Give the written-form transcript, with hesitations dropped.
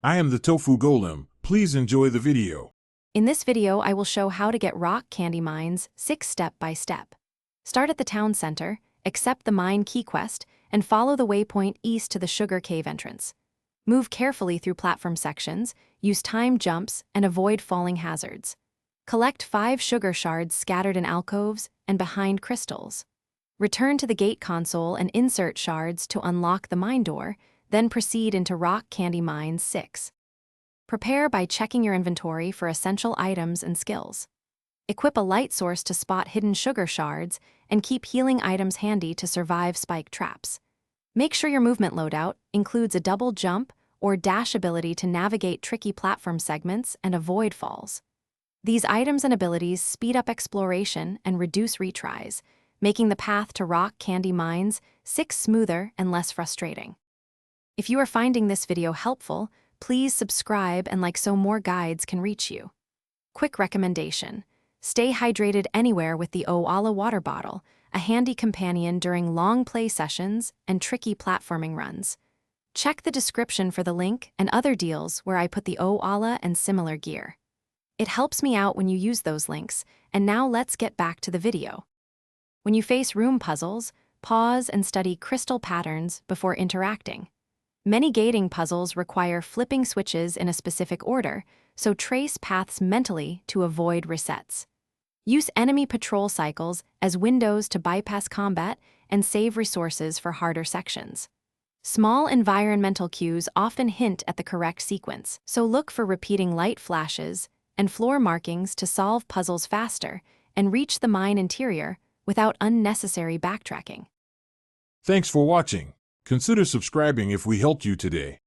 I am the Tofu Golem. Please enjoy the video. In this video, I will show how to get rock candy mines 6 step by step. Start at the town center, accept the mine key quest, and follow the waypoint east to the sugar cave entrance. Move carefully through platform sections, use timed jumps, and avoid falling hazards. Collect 5 sugar shards scattered in alcoves and behind crystals. Return to the gate console and insert shards to unlock the mine door, then proceed into Rock Candy Mines 6. Prepare by checking your inventory for essential items and skills. Equip a light source to spot hidden sugar shards, and keep healing items handy to survive spike traps. Make sure your movement loadout includes a double jump or dash ability to navigate tricky platform segments and avoid falls. These items and abilities speed up exploration and reduce retries, making the path to Rock Candy Mines 6 smoother and less frustrating. If you are finding this video helpful, please subscribe and like so more guides can reach you. Quick recommendation: stay hydrated anywhere with the Oala water bottle, a handy companion during long play sessions and tricky platforming runs. Check the description for the link and other deals where I put the Oala and similar gear. It helps me out when you use those links, and now let's get back to the video. When you face room puzzles, pause and study crystal patterns before interacting. Many gating puzzles require flipping switches in a specific order, so trace paths mentally to avoid resets. Use enemy patrol cycles as windows to bypass combat and save resources for harder sections. Small environmental cues often hint at the correct sequence, so look for repeating light flashes and floor markings to solve puzzles faster and reach the mine interior without unnecessary backtracking. Thanks for watching. Consider subscribing if we helped you today.